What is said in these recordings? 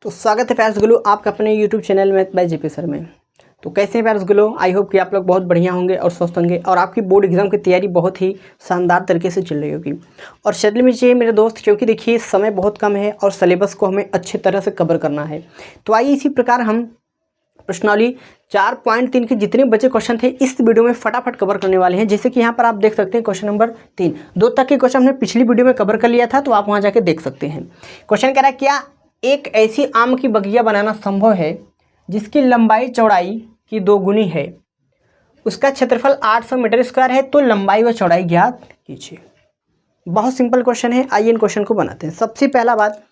तो स्वागत है प्यार्स गुलो आपका अपने YouTube चैनल में बाय जेपी सर में। तो कैसे हैं प्यार्स गुलो, आई होप कि आप लोग बहुत बढ़िया होंगे और स्वस्थ होंगे और आपकी बोर्ड एग्जाम की तैयारी बहुत ही शानदार तरीके से चल रही होगी। और चल में चाहिए मेरे दोस्त, क्योंकि देखिए समय बहुत कम है और सिलेबस को हमें अच्छी तरह से कवर करना है। तो आइए इसी प्रकार हम प्रश्नावली 4.3 के जितने बचे क्वेश्चन थे इस वीडियो में फटाफट कवर करने वाले हैं। जैसे कि यहाँ पर आप देख सकते हैं क्वेश्चन नंबर 3, 2 तक के क्वेश्चन हमने पिछली वीडियो में कवर कर लिया था, तो आप वहाँ जाके देख सकते हैं। क्वेश्चन कह रहा है क्या एक ऐसी आम की बगिया बनाना संभव है जिसकी लंबाई चौड़ाई की 2 गुनी है, उसका क्षेत्रफल 800 मीटर स्क्वायर है, तो लंबाई व चौड़ाई ज्ञात कीजिए। बहुत सिंपल क्वेश्चन है, आइए इन क्वेश्चन को बनाते हैं। सबसे पहला बात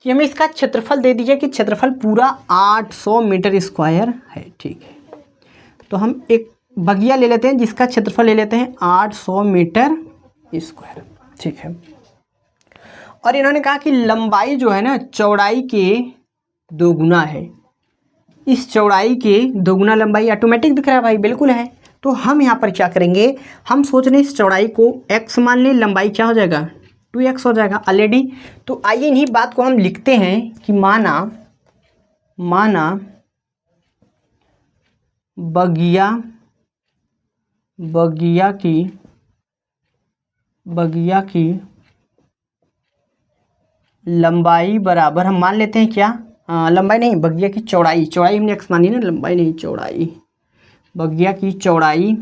कि हमें इसका क्षेत्रफल दे दीजिए कि क्षेत्रफल पूरा 800 मीटर स्क्वायर है। ठीक है, तो हम एक बगिया ले लेते हैं जिसका क्षेत्रफल ले लेते हैं 800 मीटर स्क्वायर। ठीक है, और इन्होंने कहा कि लंबाई जो है ना चौड़ाई के 2 गुना है। इस चौड़ाई के 2 गुना लंबाई ऑटोमेटिक दिख रहा है भाई, बिल्कुल है। तो हम यहाँ पर क्या करेंगे, हम सोच रहे हैं इस चौड़ाई को x मान लें, लंबाई क्या हो जाएगा 2x हो जाएगा ऑलरेडी। तो आइए इन्हीं बात को हम लिखते हैं कि माना बगिया की लंबाई बराबर, हम मान लेते हैं क्या, लंबाई नहीं, बगिया की चौड़ाई हमने x मानी ना, लंबाई नहीं चौड़ाई। बगिया की चौड़ाई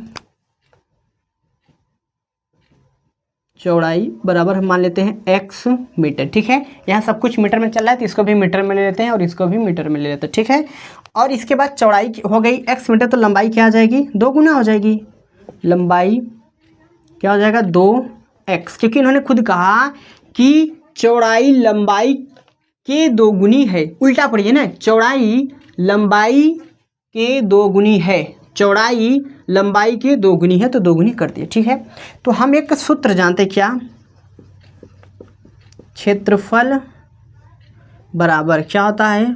बराबर हम मान लेते हैं x मीटर। ठीक है, यहाँ सब कुछ मीटर में चल रहा है तो इसको भी मीटर में ले लेते हैं और इसको भी मीटर में ले लेते हैं। ठीक है, और इसके बाद चौड़ाई हो गई x मीटर, तो लंबाई क्या आ जाएगी 2 गुना हो जाएगी। लंबाई क्या हो जाएगा 2x, क्योंकि इन्होंने खुद कहा कि चौड़ाई लंबाई के 2 गुनी है। उल्टा पढ़िए ना, चौड़ाई लंबाई के 2 गुनी है, चौड़ाई लंबाई के 2 गुनी है, तो 2 गुनी कर दिए। ठीक है, तो हम एक सूत्र जानते हैं क्या, क्षेत्रफल बराबर क्या होता है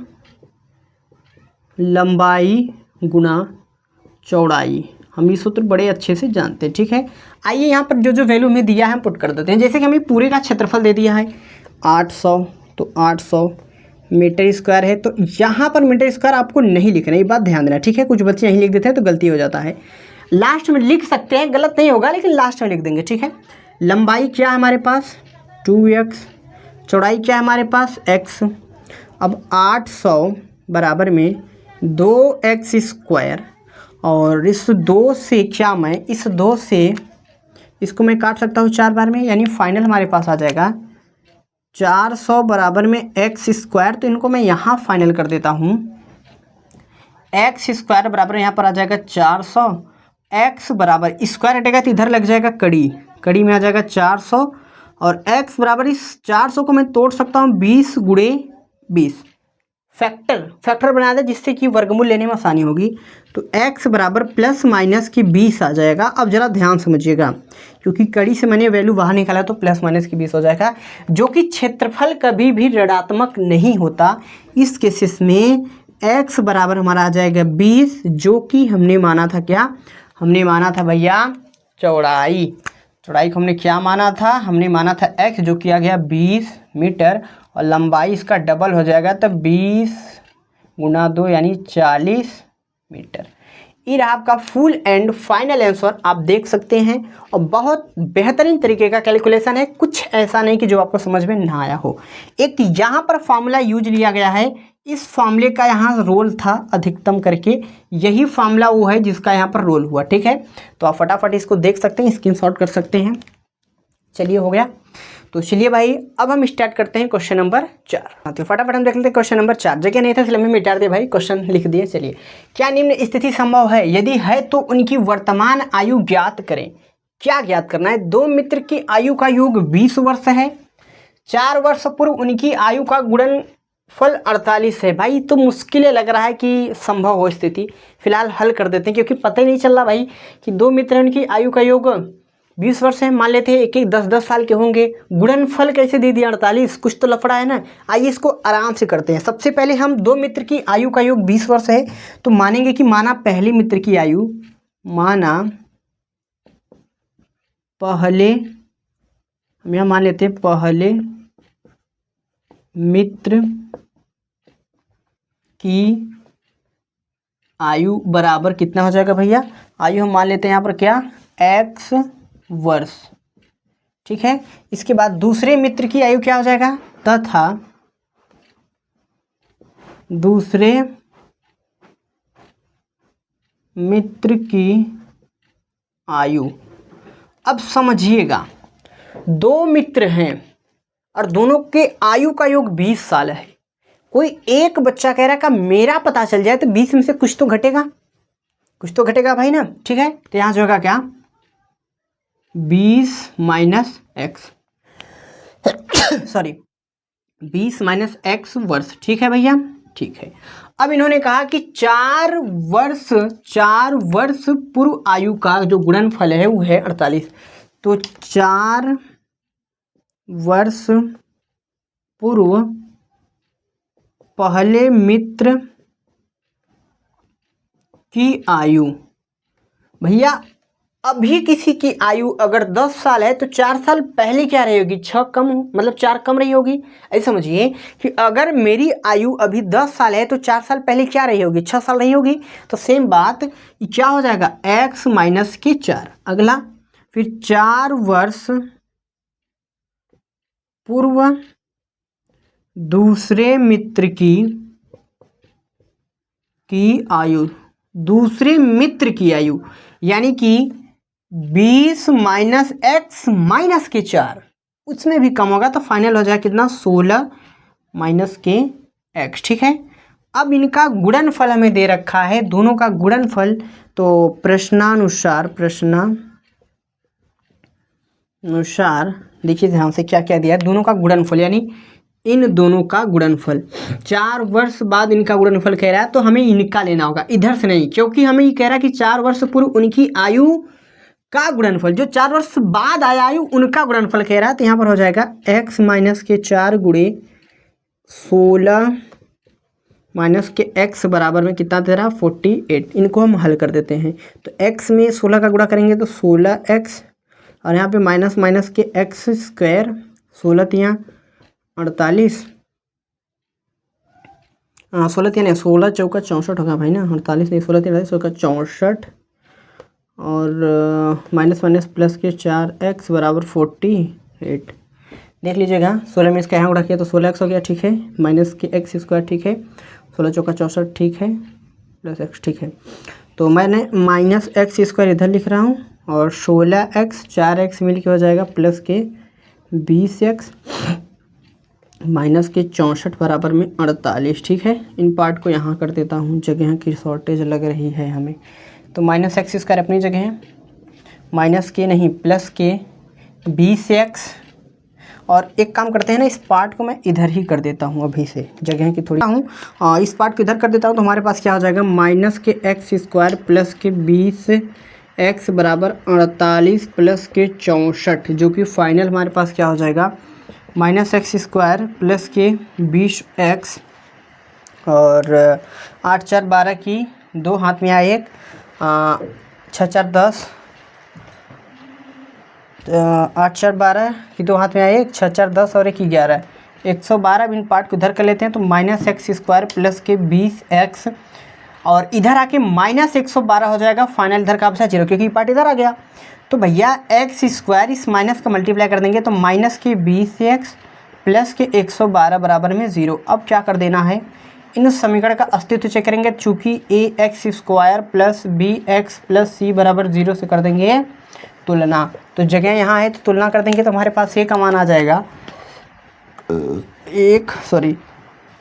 लंबाई गुना चौड़ाई। हम ये सूत्र बड़े अच्छे से जानते हैं। ठीक है, आइए यहाँ पर जो जो वैल्यू हमें दिया है हम पुट कर देते हैं। जैसे कि हमें पूरे का क्षेत्रफल दे दिया है 800, तो 800 मीटर स्क्वायर है। तो यहाँ पर मीटर स्क्वायर आपको नहीं लिखना, ये बात ध्यान देना। ठीक है, कुछ बच्चे यहीं लिख देते हैं तो गलती हो जाता है, लास्ट में लिख सकते हैं, गलत नहीं होगा लेकिन लास्ट में लिख देंगे। ठीक है, लंबाई क्या है हमारे पास 2x, चौड़ाई क्या है हमारे पास x। अब 800 बराबर में 2x स्क्वायर, और इस 2 से क्या, मैं इस 2 से इसको मैं काट सकता हूँ 4 बार में, यानी फाइनल हमारे पास आ जाएगा 400 बराबर में x स्क्वायर। तो इनको मैं यहाँ फाइनल कर देता हूँ, x स्क्वायर बराबर यहाँ पर आ जाएगा 400, x बराबर स्क्वायर हटेगा तो इधर लग जाएगा कड़ी में आ जाएगा 400, और x बराबर इस 400 को मैं तोड़ सकता हूँ 20 गुणे 20, फैक्टर बना दे जिससे कि वर्गमूल लेने में आसानी होगी। तो x बराबर प्लस माइनस की 20 आ जाएगा। अब जरा ध्यान समझिएगा, क्योंकि कड़ी से मैंने वैल्यू बाहर निकाला तो प्लस माइनस की 20 हो जाएगा, जो कि क्षेत्रफल कभी भी ऋणात्मक नहीं होता। इस केसेस में x बराबर हमारा आ जाएगा 20, जो कि हमने माना था क्या, हमने माना था भैया चौड़ाई को हमने क्या माना था, हमने माना था x, जो कि आ गया 20 मीटर, और लंबाई इसका डबल हो जाएगा तो 20 गुना 2 यानी 40 मीटर। ये रहा आपका फुल एंड फाइनल आंसर, आप देख सकते हैं। और बहुत बेहतरीन तरीके का कैलकुलेशन है, कुछ ऐसा नहीं कि जो आपको समझ में ना आया हो। एक यहाँ पर फॉर्मूला यूज लिया गया है, इस फॉर्मूले का यहाँ रोल था अधिकतम करके, यही फॉर्मूला वो है जिसका यहाँ पर रोल हुआ। ठीक है, तो आप फटाफट इसको देख सकते हैं, स्क्रीनशॉट कर सकते हैं। चलिए हो गया, तो चलिए भाई अब हम स्टार्ट करते हैं क्वेश्चन नंबर 4। तो फटाफट हम देख लेते हैं क्वेश्चन नंबर 4। जगह नहीं था इसलिए हमें मिटा दिया भाई, क्वेश्चन लिख दिए। चलिए, क्या निम्न स्थिति संभव है, यदि है तो उनकी वर्तमान आयु ज्ञात करें। क्या ज्ञात करना है, 2 मित्र की आयु का योग 20 वर्ष है, 4 वर्ष पूर्व उनकी आयु का गुणनफल 48 है। भाई तो मुश्किल लग रहा है कि संभव हो स्थिति, फिलहाल हल कर देते हैं, क्योंकि पता ही नहीं चल रहा भाई कि 2 मित्र हैं, उनकी आयु का योग 20 वर्ष है, मान लेते हैं एक 10-10 साल के होंगे, गुणनफल कैसे दे दिया 48, कुछ तो लफड़ा है ना। आइए इसको आराम से करते हैं। सबसे पहले हम 2 मित्र की आयु का योग 20 वर्ष है, तो मानेंगे कि माना पहले मित्र की आयु, हम यहाँ मान लेते हैं पहले मित्र की आयु बराबर कितना हो जाएगा भैया, आयु हम मान लेते हैं यहाँ पर क्या, x वर्ष, ठीक है। इसके बाद दूसरे मित्र की आयु क्या हो जाएगा, तथा दूसरे मित्र की आयु। अब समझिएगा, दो मित्र हैं और दोनों के आयु का योग 20 साल है। कोई एक बच्चा कह रहा है कि मेरा पता चल जाए तो 20 में से कुछ तो घटेगा, कुछ तो घटेगा भाई ना, ठीक है। तो यहाँ जो होगा क्या, 20 minus x sorry 20 minus x वर्ष, ठीक है भैया, ठीक है। अब इन्होंने कहा कि 4 वर्ष पूर्व आयु का जो गुणनफल है वो है 48। तो 4 वर्ष पूर्व पहले मित्र की आयु, भैया अभी किसी की आयु अगर 10 साल है तो 4 साल पहले क्या रही होगी, 6 कम, मतलब 4 कम रही होगी। ऐसे समझिए कि अगर मेरी आयु अभी 10 साल है तो 4 साल पहले क्या रही होगी, 6 साल रही होगी। तो सेम बात क्या हो जाएगा, x माइनस के 4। अगला फिर 4 वर्ष पूर्व दूसरे मित्र की आयु, दूसरे मित्र की आयु यानी कि 20 माइनस एक्स माइनस के 4, उसमें भी कम होगा तो फाइनल हो जाएगा कितना, 16 माइनस के एक्स, ठीक है। अब इनका गुणनफल हमें दे रखा है, दोनों का गुणनफल। तो प्रश्नानुसार देखिए ध्यान से क्या क्या दिया है, दोनों का गुणनफल यानी इन दोनों का गुणनफल। 4 वर्ष बाद इनका गुणनफल कह रहा है तो हमें इनका लेना होगा, इधर से नहीं, क्योंकि हमें ये कह रहा है कि 4 वर्ष पूर्व उनकी आयु का गुणनफल, जो 4 वर्ष बाद आया आयु उनका गुणनफल कह रहा है। तो यहाँ पर हो जाएगा x माइनस के 4 गुणे 16 माइनस के x बराबर में कितना दे रहा है, 48। इनको हम हल कर देते हैं। तो x में 16 का गुणा करेंगे तो 16x, और यहाँ पे माइनस माइनस के x स्क्वायर, 16 तियाँ 48, 16 तियाँ 16 चौका 64 होगा भाई ना, 48 नहीं 16 तियाँ 64, और माइनस माइनस प्लस के 4x बराबर 48। देख लीजिएगा 16 में इसका यहाँ उड़ा किया तो 16x हो गया, ठीक है, माइनस के x स्क्वायर, ठीक है, 16 चौका 64, ठीक है, प्लस x, ठीक है। तो मैंने माइनस एक्स स्क्वायर इधर लिख रहा हूँ और 16x 4x मिल के हो जाएगा प्लस के 20x माइनस के 64 बराबर में 48, ठीक है। इन पार्ट को यहाँ कर देता हूँ, जगह की शॉर्टेज लग रही है हमें। तो माइनस एक्स स्क्वायर अपनी जगह है, माइनस के नहीं प्लस के 20x, और एक काम करते हैं ना, इस पार्ट को मैं इधर ही कर देता हूँ अभी से, जगह की थोड़ी हूँ, इस पार्ट को इधर कर देता हूँ। तो हमारे पास क्या हो जाएगा, माइनस के एक्स स्क्वायर प्लस के 20x बराबर 48 प्लस के 64, जो कि फाइनल हमारे पास क्या हो जाएगा, माइनस एक्स स्क्वायर प्लस के 20x, और 8 4 12 की 2 हाथ में आए 1, 6 4 10, 8 4 12 की 2 हाथ में आए 1, 6 4 10 और 1 11, 112। इन पार्ट को इधर कर लेते हैं। तो माइनस एक्स स्क्वायर प्लस के 20x, और इधर आके माइनस 112 हो जाएगा, फाइनल इधर का बचा 0 क्योंकि पार्ट इधर आ गया। तो भैया एक्स स्क्वायर इस माइनस का मल्टीप्लाई कर देंगे तो माइनस के 20x प्लस के 112 बराबर में 0। अब क्या कर देना है, इन समीकरण का अस्तित्व चेक करेंगे, चूँकि ax square plus bx plus c बराबर 0 से कर देंगे तुलना। तो जगह यहाँ है तो तुलना कर देंगे तो हमारे पास a का मान आ जाएगा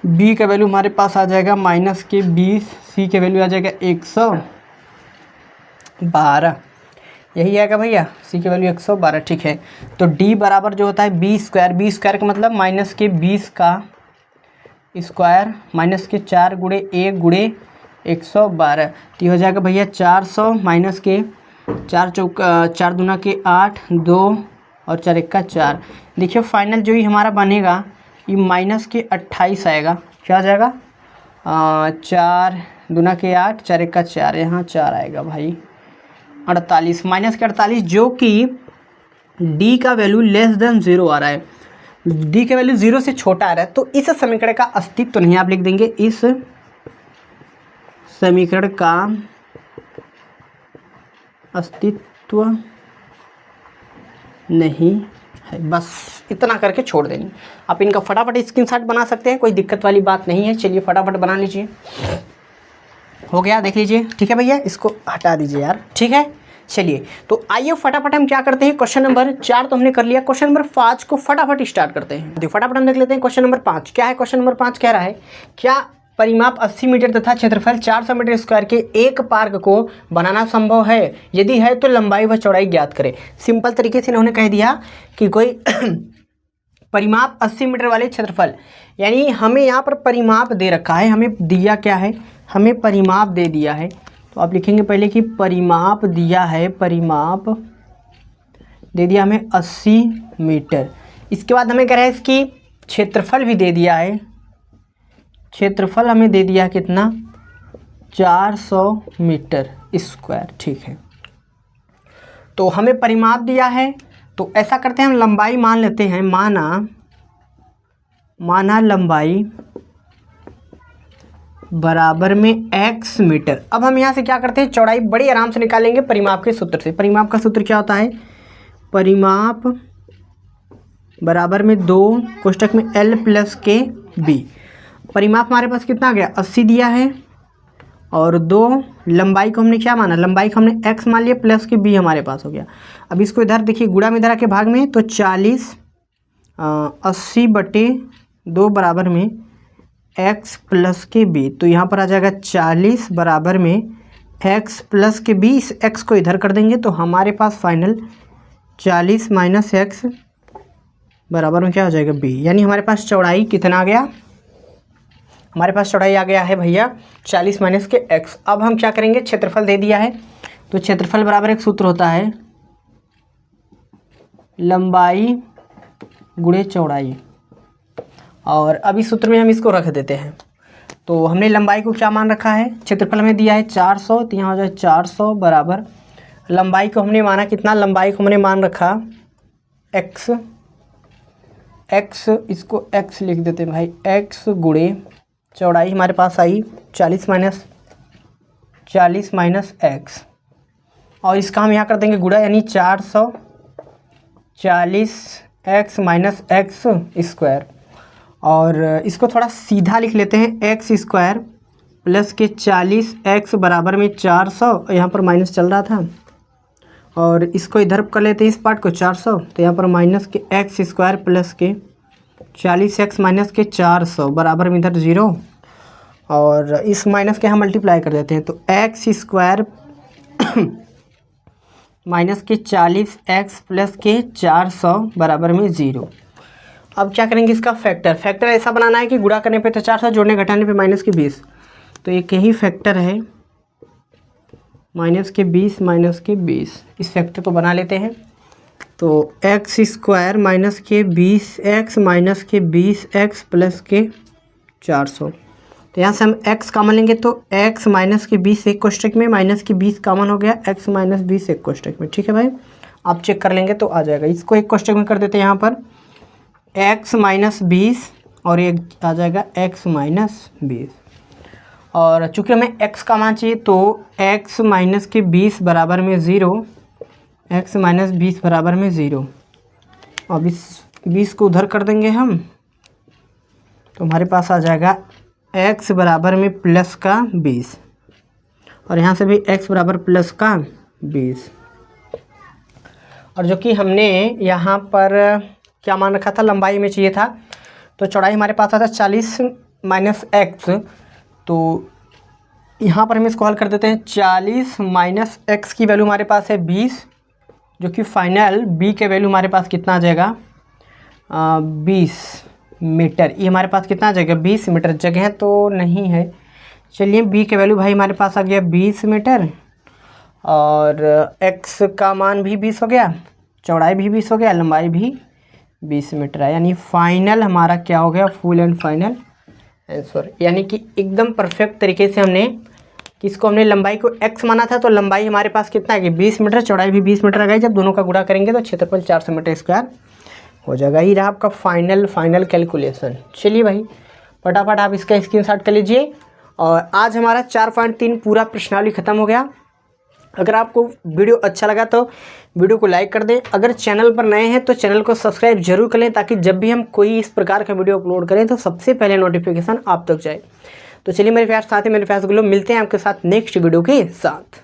b का वैल्यू हमारे पास आ जाएगा माइनस के 20, c के वैल्यू आ जाएगा 112, यही आएगा भैया, c की वैल्यू 112, ठीक है। तो d बराबर जो होता है b स्क्वायर का मतलब माइनस के 20 का स्क्वायर माइनस के 4 गुणे 1 गुणे 112, तो ये हो जाएगा भैया 400 माइनस के 4 चौका 4 दूना के 8, 2 और 4 1 का 4। देखिए फाइनल जो ही हमारा बनेगा ये माइनस के 28 आएगा, क्या आ जाएगा, 4 दूना के 8, 4 1 का 4, यहाँ 4 आएगा भाई 48, माइनस के 48, जो कि d का वैल्यू लेस देन 0 आ रहा है, d का वैल्यू 0 से छोटा आ रहा है। तो इस समीकरण का अस्तित्व नहीं, आप लिख देंगे इस समीकरण का अस्तित्व नहीं है। बस इतना करके छोड़ देनी। आप इनका फटाफट स्क्रीनशॉट बना सकते हैं, कोई दिक्कत वाली बात नहीं है। चलिए फटाफट बना लीजिए। हो गया, देख लीजिए। ठीक है भैया, इसको हटा दीजिए यार। ठीक है, चलिए तो आइए फटाफट हम क्या करते हैं, क्वेश्चन नंबर 4 तो हमने कर लिया, क्वेश्चन नंबर 5 को फटाफट स्टार्ट करते हैं। तो फटाफट हम देख लेते हैं क्वेश्चन नंबर 5 क्या है। क्वेश्चन नंबर 5 कह रहा है, क्या परिमाप 80 मीटर तथा क्षेत्रफल 400 मीटर स्क्वायर के एक पार्क को बनाना संभव है? यदि है तो लंबाई व चौड़ाई ज्ञात करें। सिंपल तरीके से इन्होंने कह दिया कि कोई परिमाप 80 मीटर वाले क्षेत्रफल, यानी हमें यहाँ पर परिमाप दे रखा है, हमें दिया क्या है, हमें परिमाप दे दिया है। तो आप लिखेंगे पहले कि परिमाप दिया है, परिमाप दे दिया हमें 80 मीटर। इसके बाद हमें कह रहा है इसकी क्षेत्रफल भी दे दिया है, क्षेत्रफल हमें दे दिया कितना, 400 मीटर स्क्वायर। ठीक है, तो हमें परिमाप दिया है, तो ऐसा करते हैं हम लंबाई मान लेते हैं। माना लंबाई बराबर में x मीटर। अब हम यहाँ से क्या करते हैं, चौड़ाई बड़ी आराम से निकालेंगे परिमाप के सूत्र से। परिमाप का सूत्र क्या होता है, परिमाप बराबर में 2 कोष्टक में L + K B। परिमाप हमारे पास कितना आ गया, 80 दिया है, और 2 लंबाई को हमने क्या माना, लंबाई को हमने x मान लिया, प्लस के b हमारे पास हो गया। अब इसको इधर देखिए, गुणा में इधर आके भाग में, तो 40 80/2 बराबर में x + के b। तो यहाँ पर आ जाएगा 40 बराबर में x + के b। इस x को इधर कर देंगे तो हमारे पास फाइनल 40 - x बराबर में क्या हो जाएगा, b। यानी हमारे पास चौड़ाई कितना आ गया, हमारे पास चौड़ाई आ गया है भैया 40 - के x। अब हम क्या करेंगे, क्षेत्रफल दे दिया है, तो क्षेत्रफल बराबर एक सूत्र होता है, लंबाई गुणे चौड़ाई। और अब इस सूत्र में हम इसको रख देते हैं। तो हमने लंबाई को क्या मान रखा है, क्षेत्रफल हमें दिया है 400, तो यहाँ हो जाए 400 बराबर लंबाई को हमने माना कितना, लंबाई को हमने मान रखा x, इसको x लिख देते हैं भाई, x गुणे चौड़ाई हमारे पास आई 40 - x। और इसका हम यहाँ कर देंगे गुणा, यानी 440 x - x स्क्वायर। और इसको थोड़ा सीधा लिख लेते हैं, x² + के 40 x बराबर में 400, यहाँ पर माइनस चल रहा था, और इसको इधर कर लेते हैं इस पार्ट को 400, तो यहाँ पर माइनस के x² + के 40x - के 400 बराबर में इधर 0, और इस माइनस के यहाँ मल्टीप्लाई कर देते हैं, तो x² - के 40x + के 400 बराबर में 0। अब क्या करेंगे, इसका फैक्टर ऐसा बनाना है कि गुणा करने पे तो 400, जोड़ने घटाने पे -20। तो एक यही फैक्टर है, -20 - के 20। इस फैक्टर को बना लेते हैं। तो x² - के 20x - के 20x + के 400। तो यहाँ से हम x कॉमन लेंगे, तो x - के 20 एक कोष्टक में, माइनस के 20 कॉमन हो गया, x - 20 एक कोष्टक में। ठीक है भाई, आप चेक कर लेंगे तो आ जाएगा। इसको एक कोष्टक में कर देते हैं, यहाँ पर x - 20 और एक आ जाएगा x - 20। और चूँकि हमें x का मान चाहिए, तो x - के 20 बराबर में 0, x - 20 बराबर में 0। अब इस 20 को उधर कर देंगे हम, तो हमारे पास आ जाएगा x बराबर में प्लस का 20, और यहाँ से भी x बराबर प्लस का 20। और जो कि हमने यहाँ पर क्या मान रखा था, लंबाई में चाहिए था, तो चौड़ाई हमारे पास आता 40 - x। तो यहाँ पर हम इसको हल कर देते हैं। 40 - x की वैल्यू हमारे पास है 20, जो कि फाइनल b के वैल्यू हमारे पास कितना आ जाएगा, 20 मीटर। ये हमारे पास कितना आ जाएगा, 20 मीटर। जगह तो नहीं है, चलिए b के वैल्यू भाई हमारे पास आ गया 20 मीटर, और x का मान भी 20 हो गया, चौड़ाई भी 20 हो गया, लंबाई भी 20 मीटर है। यानी फाइनल हमारा क्या हो गया, फुल एंड फाइनल आंसर। यानी कि एकदम परफेक्ट तरीके से हमने किसको, हमने लंबाई को x माना था, तो लंबाई हमारे पास कितना है कि 20 मीटर, चौड़ाई भी 20 मीटर आ गई। जब दोनों का गुणा करेंगे तो क्षेत्रफल 400 मीटर स्क्वायर हो जाएगा। ये रहा आपका फाइनल कैलकुलेशन। चलिए भाई फटाफट आप इसका स्क्रीनशॉट कर लीजिए, और आज हमारा 4.3 पूरा प्रश्नावली खत्म हो गया। अगर आपको वीडियो अच्छा लगा तो वीडियो को लाइक कर दें। अगर चैनल पर नए हैं तो चैनल को सब्सक्राइब जरूर कर लें, ताकि जब भी हम कोई इस प्रकार का वीडियो अपलोड करें तो सबसे पहले नोटिफिकेशन आप तक जाए। तो चलिए मेरे प्यार साथी, मेरे प्यार गुलो, मिलते हैं आपके साथ नेक्स्ट वीडियो के साथ।